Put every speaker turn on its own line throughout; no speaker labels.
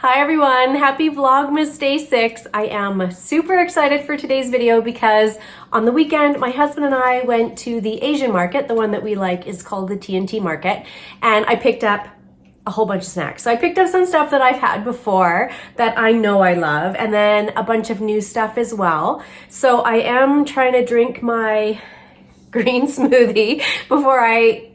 Hi everyone, happy Vlogmas Day 6. I am super excited for today's video because on the weekend, my husband and I went to the Asian market. The one that we like is called the TNT market, and I picked up a whole bunch of snacks. So I picked up some stuff that I've had before that I know I love, and then a bunch of new stuff as well. So I am trying to drink my green smoothie before I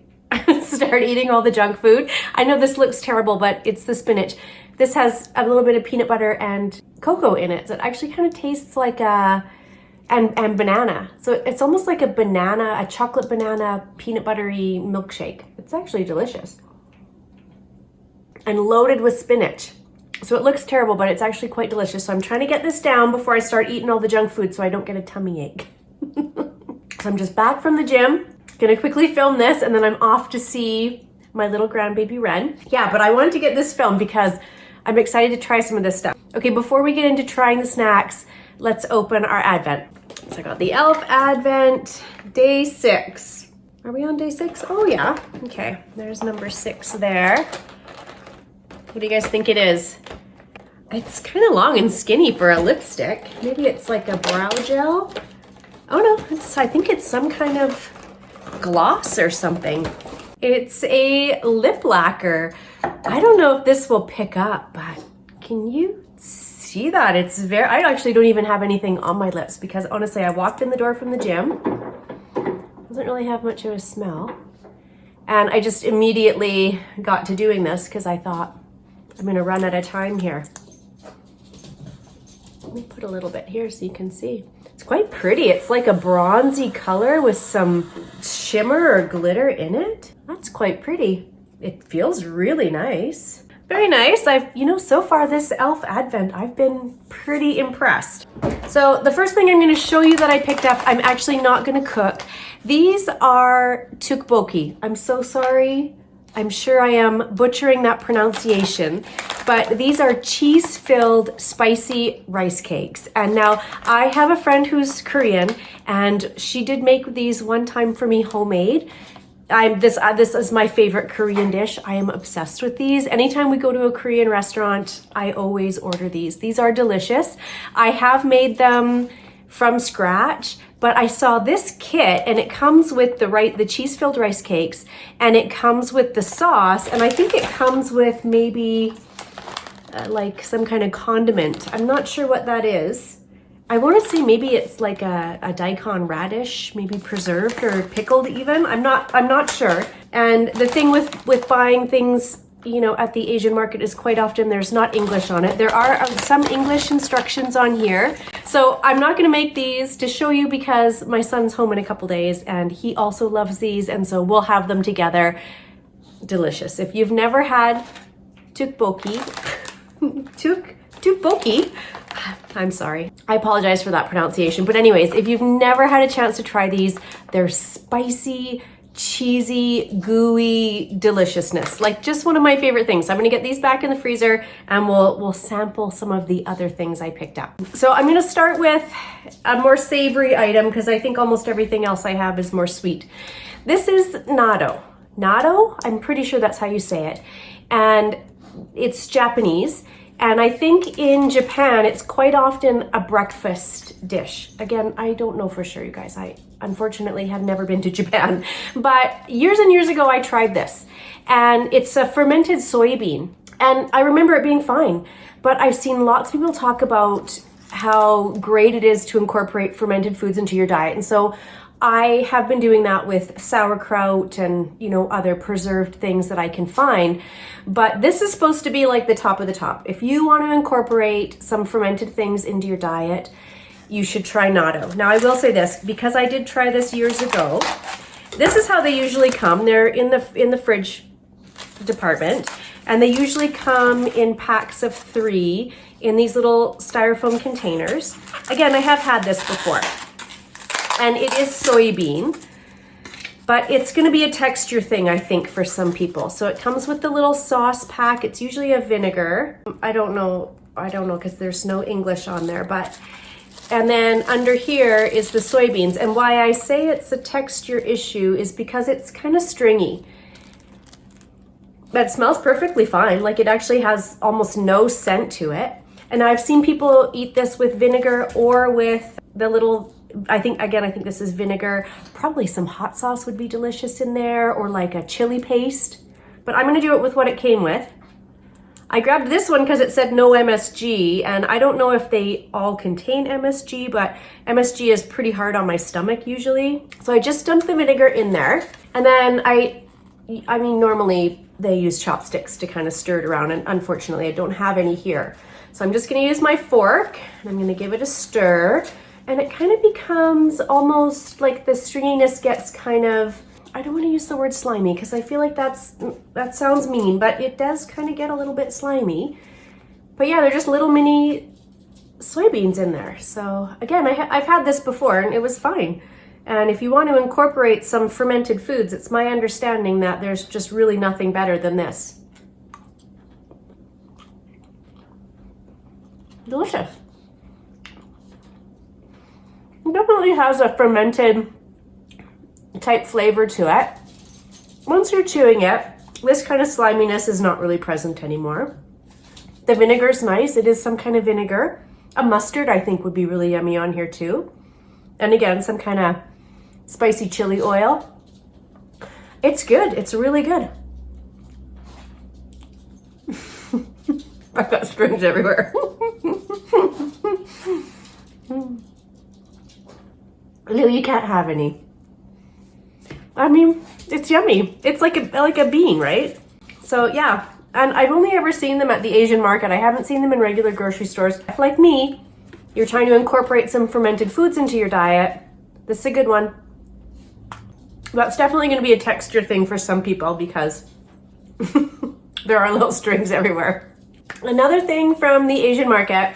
start eating all the junk food. I know this looks terrible, but it's the spinach. This has a little bit of peanut butter and cocoa in it, so it actually kind of tastes like and banana. So it's almost like a chocolate banana peanut buttery milkshake. It's actually delicious. And loaded with spinach. So it looks terrible, but it's actually quite delicious. So I'm trying to get this down before I start eating all the junk food so I don't get a tummy ache. So I'm just back from the gym. Gonna quickly film this and then I'm off to see my little grandbaby Ren. Yeah, but I wanted to get this filmed because I'm excited to try some of this stuff. Okay, before we get into trying the snacks, let's open our Advent. So I got the e.l.f. Advent, day 6. Are we on day 6? Oh yeah, okay. There's number 6 there. What do you guys think it is? It's kind of long and skinny for a lipstick. Maybe it's like a brow gel. Oh no, I think it's some kind of gloss or something. It's a lip lacquer. I don't know if this will pick up, but can you see that? I actually don't even have anything on my lips because honestly, I walked in the door from the gym. Doesn't really have much of a smell. And I just immediately got to doing this because I thought I'm gonna run out of time here. Let me put a little bit here so you can see. It's quite pretty. It's like a bronzy color with some shimmer or glitter in it. That's quite pretty. It feels really nice. Very nice. So far this e.l.f. Advent, I've been pretty impressed. So the first thing I'm gonna show you that I picked up, I'm actually not gonna cook. These are tteokbokki. I'm so sorry. I'm sure I am butchering that pronunciation, but these are cheese-filled spicy rice cakes. And now I have a friend who's Korean, and she did make these one time for me homemade. This is my favorite Korean dish. I am obsessed with these. Anytime we go to a Korean restaurant, I always order these. These are delicious. I have made them from scratch, but I saw this kit and it comes with the cheese-filled rice cakes, and it comes with the sauce, and I think it comes with maybe like some kind of condiment. I'm not sure what that is. I want to say maybe it's like a daikon radish, maybe preserved or pickled even. I'm not sure. And the thing with buying things, at the Asian market is quite often there's not English on it. There are some English instructions on here. So I'm not gonna make these to show you because my son's home in a couple days and he also loves these, and so we'll have them together. Delicious. If you've never had tteokbokki, I'm sorry. I apologize for that pronunciation. But anyways, if you've never had a chance to try these, they're spicy, cheesy, gooey deliciousness. Like just one of my favorite things. I'm gonna get these back in the freezer and we'll sample some of the other things I picked up. So I'm gonna start with a more savory item because I think almost everything else I have is more sweet. This is natto. Natto? I'm pretty sure that's how you say it. And it's Japanese. And I think in Japan, it's quite often a breakfast dish. Again, I don't know for sure, you guys. I unfortunately have never been to Japan. But years and years ago, I tried this. And it's a fermented soybean. And I remember it being fine. But I've seen lots of people talk about how great it is to incorporate fermented foods into your diet. And so I have been doing that with sauerkraut and, other preserved things that I can find. But this is supposed to be like the top of the top. If you want to incorporate some fermented things into your diet, you should try natto. Now I will say this, because I did try this years ago, this is how they usually come. They're in the fridge department, and they usually come in packs of 3 in these little styrofoam containers. Again, I have had this before. And it is soybean, but it's gonna be a texture thing, I think, for some people. So it comes with the little sauce pack. It's usually a vinegar. I don't know because there's no English on there, and then under here is the soybeans. And why I say it's a texture issue is because it's kind of stringy. That smells perfectly fine. Like, it actually has almost no scent to it. And I've seen people eat this with vinegar or with the little, I think this is vinegar. Probably some hot sauce would be delicious in there, or like a chili paste. But I'm gonna do it with what it came with. I grabbed this one because it said no MSG, and I don't know if they all contain MSG, but MSG is pretty hard on my stomach usually. So I just dumped the vinegar in there, and then I mean, normally they use chopsticks to kind of stir it around, and unfortunately I don't have any here. So I'm just gonna use my fork, and I'm gonna give it a stir, and it kind of becomes almost like the stringiness gets kind of, I don't want to use the word slimy because I feel like that sounds mean, but it does kind of get a little bit slimy. But yeah, they're just little mini soybeans in there. So again, I've had this before and it was fine. And if you want to incorporate some fermented foods, it's my understanding that there's just really nothing better than this. Delicious. It definitely has a fermented type flavor to it. Once you're chewing it, this kind of sliminess is not really present anymore. The vinegar's nice. It is some kind of vinegar. A mustard, I think, would be really yummy on here too. And again, some kind of spicy chili oil. It's good. It's really good. I've got strings everywhere. Lou, you can't have any. I mean, it's yummy. It's like a bean, right? So yeah, and I've only ever seen them at the Asian market. I haven't seen them in regular grocery stores. If, like me, you're trying to incorporate some fermented foods into your diet, this is a good one. That's definitely going to be a texture thing for some people because there are little strings everywhere. Another thing from the Asian market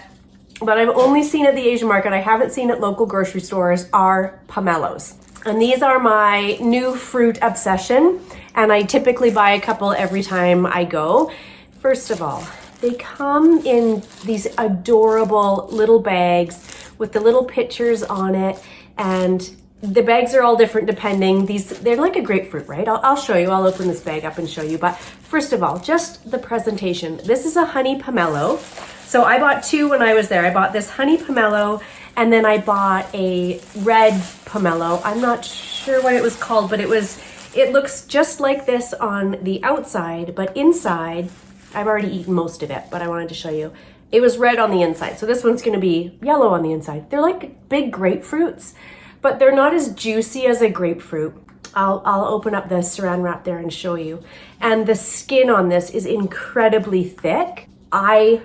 that I've only seen at the Asian market, I haven't seen at local grocery stores, are pomelos. And these are my new fruit obsession, and I typically buy a couple every time I go. First of all, they come in these adorable little bags with the little pictures on it, and the bags are all different depending. They're like a grapefruit, right? I'll show you. I'll open this bag up and show you. But first of all, just the presentation. This is a honey pomelo. So I bought two when I was there. I bought this honey pomelo, and then I bought a red pomelo. I'm not sure what it was called, but it looks just like this on the outside, but inside, I've already eaten most of it, but I wanted to show you. It was red on the inside. So this one's gonna be yellow on the inside. They're like big grapefruits, but they're not as juicy as a grapefruit. I'll open up the saran wrap there and show you. And the skin on this is incredibly thick. I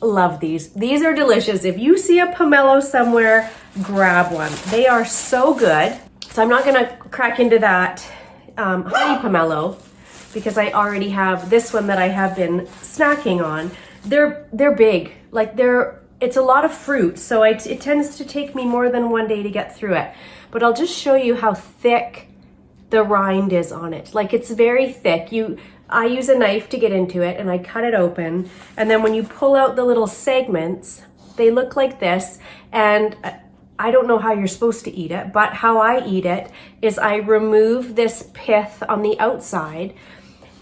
love these. These are delicious. If you see a pomelo somewhere, grab one. They are so good. So I'm not gonna crack into that honey pomelo because I already have this one that I have been snacking on. They're big. Like it's a lot of fruit, so it tends to take me more than one day to get through it. But I'll just show you how thick the rind is on it. Like, it's very thick. I use a knife to get into it and I cut it open. And then when you pull out the little segments, they look like this. And I don't know how you're supposed to eat it, but how I eat it is I remove this pith on the outside,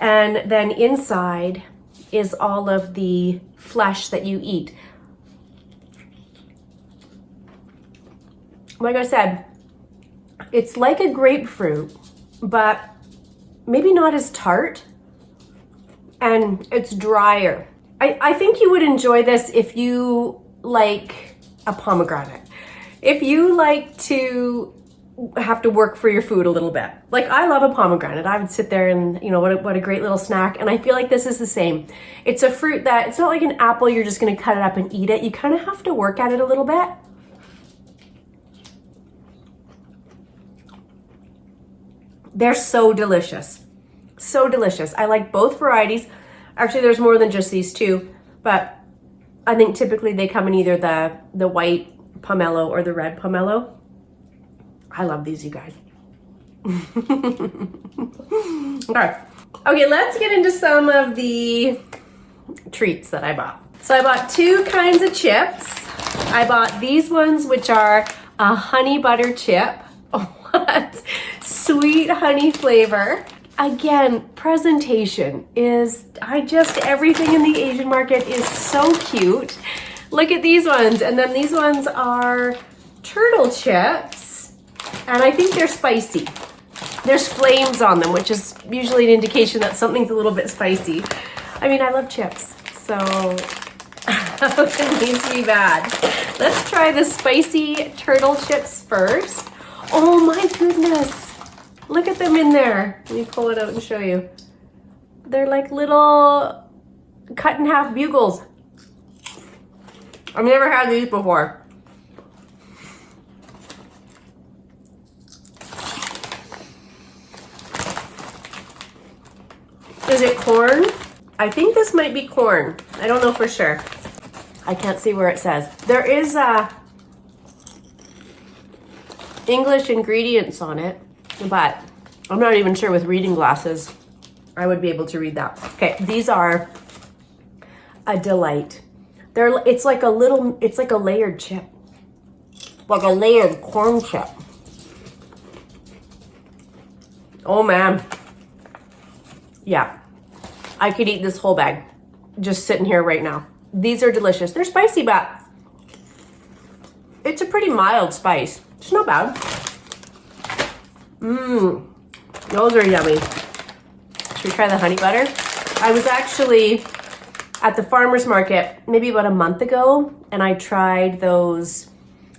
and then inside is all of the flesh that you eat. Like I said, it's like a grapefruit, but maybe not as tart, and it's drier. I think you would enjoy this if you like a pomegranate. If you like to have to work for your food a little bit. Like, I love a pomegranate. I would sit there and, you know, what a great little snack. And I feel like this is the same. It's a fruit that, it's not like an apple, you're just gonna cut it up and eat it. You kind of have to work at it a little bit. They're so delicious. So delicious. I like both varieties. Actually, there's more than just these two, but I think typically they come in either the white pomelo or the red pomelo. I love these, you guys. Okay, let's get into some of the treats that I bought. So I bought two kinds of chips. I bought these ones, which are a honey butter chip. What? Sweet honey flavor. Again, presentation is, everything in the Asian market is so cute. Look at these ones. And then these ones are turtle chips. And I think they're spicy. There's flames on them, which is usually an indication that something's a little bit spicy. I mean, I love chips, so how can these be bad? Let's try the spicy turtle chips first. Oh my goodness. Look at them in there. Let me pull it out and show you. They're like little cut in half bugles. I've never had these before. Is it corn? I think this might be corn. I don't know for sure. I can't see where it says. There is English ingredients on it, but I'm not even sure with reading glasses I would be able to read that. Okay, these are a delight. It's like a layered chip. Like a layered corn chip. Oh man. Yeah. I could eat this whole bag just sitting here right now. These are delicious. They're spicy, but it's a pretty mild spice. It's not bad. Mmm. Those are yummy. Should we try the honey butter? I was actually at the farmer's market maybe about a month ago, and I tried those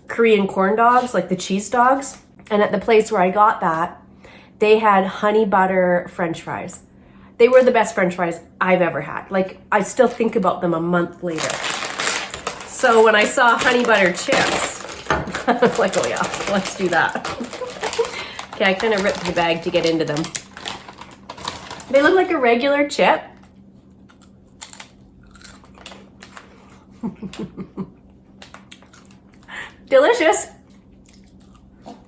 Korean corn dogs, like the cheese dogs. And at the place where I got that, they had honey butter French fries. They were the best French fries I've ever had. Like, I still think about them a month later. So when I saw honey butter chips, I was like, oh yeah, let's do that. Okay, I kind of ripped the bag to get into them. They look like a regular chip. Delicious.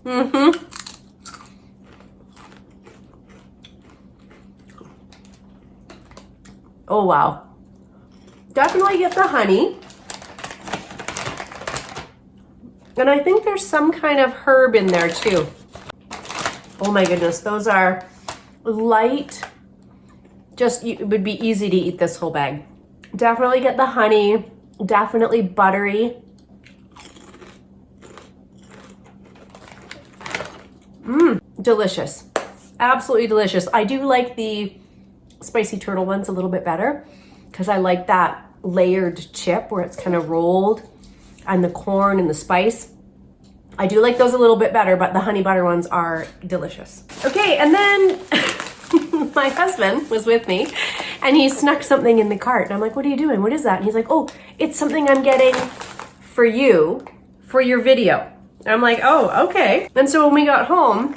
Mm-hmm. Oh, wow. Definitely get the honey. And I think there's some kind of herb in there too. Oh my goodness, those are light. Just, it would be easy to eat this whole bag. Definitely get the honey. Definitely buttery. Mmm, delicious. Absolutely delicious. I do like the spicy turtle ones a little bit better because I like that layered chip where it's kind of rolled and the corn and the spice. I do like those a little bit better, but the honey butter ones are delicious. Okay, and then my husband was with me and he snuck something in the cart. And I'm like, what are you doing? What is that? And he's like, oh, it's something I'm getting for you for your video. And I'm like, oh, okay. And so when we got home,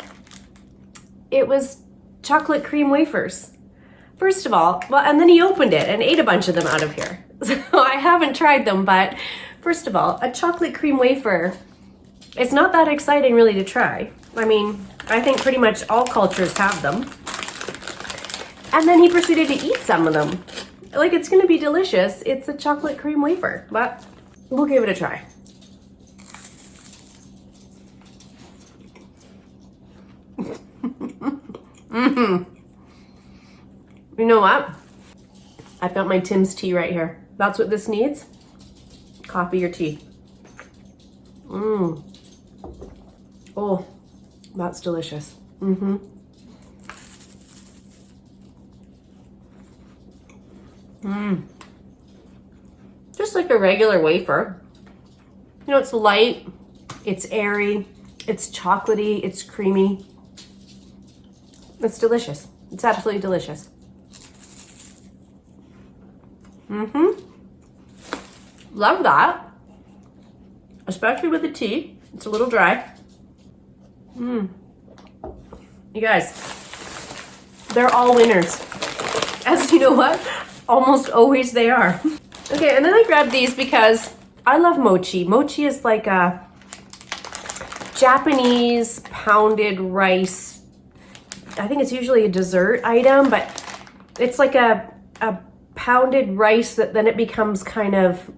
it was chocolate cream wafers. First of all, well, and then he opened it and ate a bunch of them out of here. So I haven't tried them, but first of all, a chocolate cream wafer, it's not that exciting really to try. I mean, I think pretty much all cultures have them. And then he proceeded to eat some of them. Like, it's gonna be delicious. It's a chocolate cream wafer, but we'll give it a try. Mm-hmm. You know what? I've got my Tim's tea right here. That's what this needs. Coffee or tea. Mmm. Oh, that's delicious. Mm-hmm. Mmm. Just like a regular wafer. You know, it's light, it's airy, it's chocolatey, it's creamy. It's delicious. It's absolutely delicious. Mm-hmm. Love that. Especially with the tea. It's a little dry. Mmm. You guys, they're all winners. As you know what? Almost always they are. Okay, and then I grabbed these because I love mochi. Mochi is like a Japanese pounded rice. I think it's usually a dessert item, but it's like a pounded rice that then it becomes kind of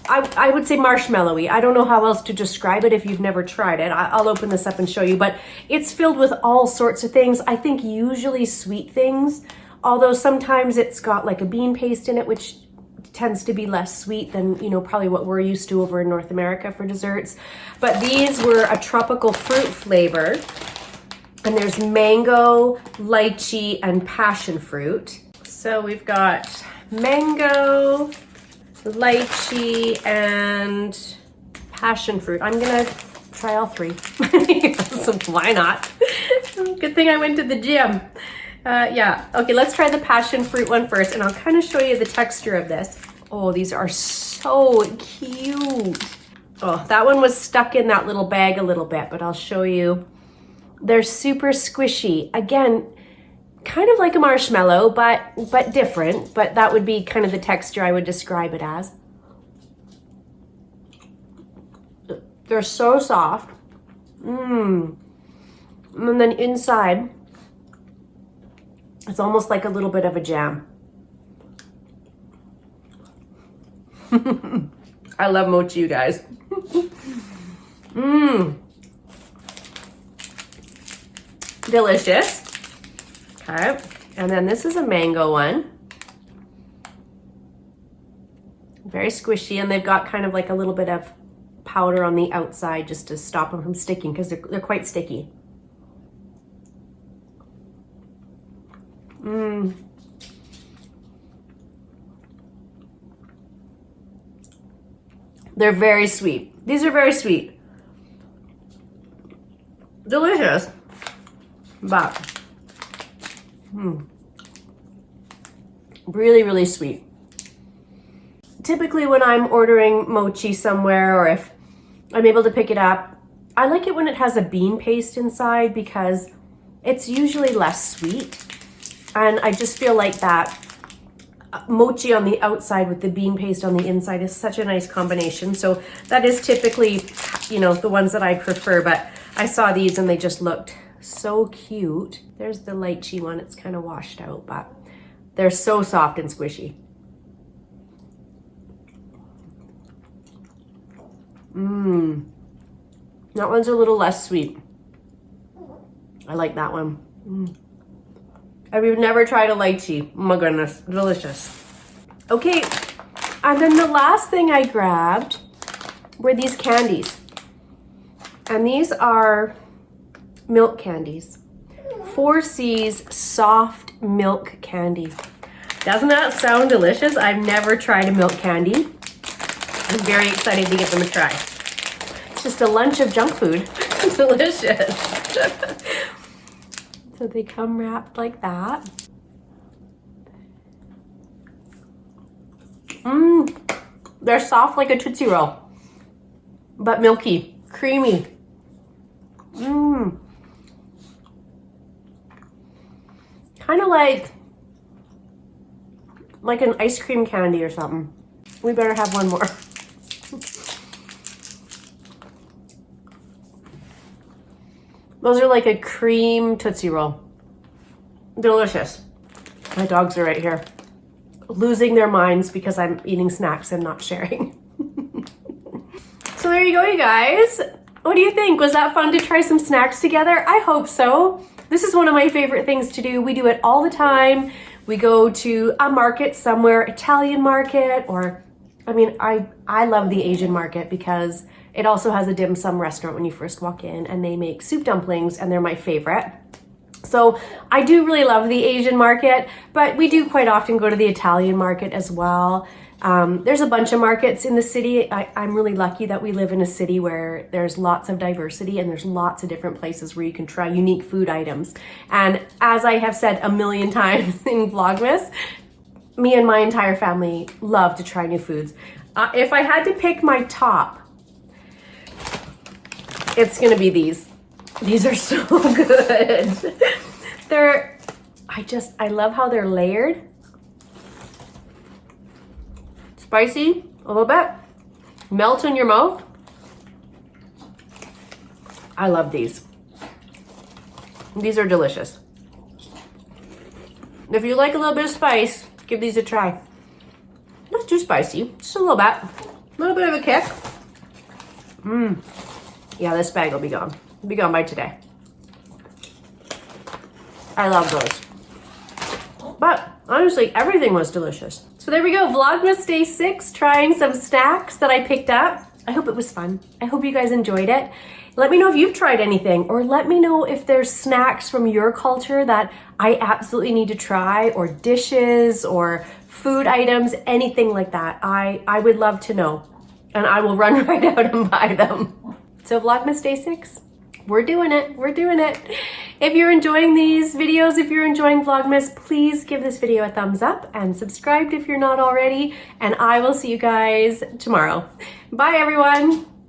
I would say marshmallowy. I don't know how else to describe it if you've never tried it. I'll open this up and show you, but it's filled with all sorts of things. I think usually sweet things, although sometimes it's got like a bean paste in it, which tends to be less sweet than, you know, probably what we're used to over in North America for desserts. But these were a tropical fruit flavor, and there's mango, lychee, and passion fruit. So we've got mango, lychee, and passion fruit. I'm gonna try all three. So why not? Good thing I went to the gym. Yeah, okay, let's try the passion fruit one first, and I'll kind of show you the texture of this. Oh, these are so cute. Oh, that one was stuck in that little bag a little bit, but I'll show you. They're super squishy. Again, kind of like a marshmallow, but different. But that would be kind of the texture I would describe it as. They're so soft. And then inside, it's almost like a little bit of a jam. I love mochi, you guys. Delicious. Okay, and then this is a mango one. Very squishy, and they've got kind of like a little bit of powder on the outside just to stop them from sticking, because they're quite sticky. They're very sweet. These are very sweet. Delicious. But really, really sweet. Typically when I'm ordering mochi somewhere, or if I'm able to pick it up, I like it when it has a bean paste inside, because it's usually less sweet. And I just feel like that mochi on the outside with the bean paste on the inside is such a nice combination. So that is typically, you know, the ones that I prefer, but I saw these and they just looked so cute. There's the lychee one. It's kind of washed out, but they're so soft and squishy. That one's a little less sweet. I like that one. I've never tried a lychee. Oh my goodness, delicious. Okay, and then the last thing I grabbed were these candies. And these are milk candies. 4C's soft milk candy. Doesn't that sound delicious? I've never tried a milk candy. I'm very excited to give them a try. It's just a lunch of junk food. Delicious. So they come wrapped like that. They're soft like a Tootsie Roll, but milky, creamy. Kind of like an ice cream candy or something. We better have one more. Those are like a cream Tootsie Roll. Delicious. My dogs are right here, losing their minds because I'm eating snacks and not sharing. So there you go, you guys. What do you think? Was that fun to try some snacks together? I hope so. This is one of my favorite things to do. We do it all the time. We go to a market somewhere, Italian market, or, I mean, I love the Asian market because it also has a dim sum restaurant when you first walk in, and they make soup dumplings, and they're my favorite. So I do really love the Asian market, but we do quite often go to the Italian market as well. There's a bunch of markets in the city. I'm really lucky that we live in a city where there's lots of diversity and there's lots of different places where you can try unique food items. And as I have said a million times in Vlogmas, me and my entire family love to try new foods. If I had to pick my top, it's gonna be these. These are so good. I love how they're layered. Spicy, a little bit. Melt in your mouth. I love these. These are delicious. If you like a little bit of spice, give these a try. Not too spicy, just a little bit. A little bit of a kick. Yeah, this bag will be gone. It'll be gone by today. I love those. But honestly, everything was delicious. So there we go, Vlogmas Day 6, trying some snacks that I picked up. I hope it was fun. I hope you guys enjoyed it. Let me know if you've tried anything, or let me know if there's snacks from your culture that I absolutely need to try, or dishes, or food items, anything like that. I would love to know, and I will run right out and buy them. So Vlogmas Day 6, we're doing it, we're doing it. If you're enjoying these videos, if you're enjoying Vlogmas, please give this video a thumbs up and subscribe if you're not already, and I will see you guys tomorrow. Bye everyone.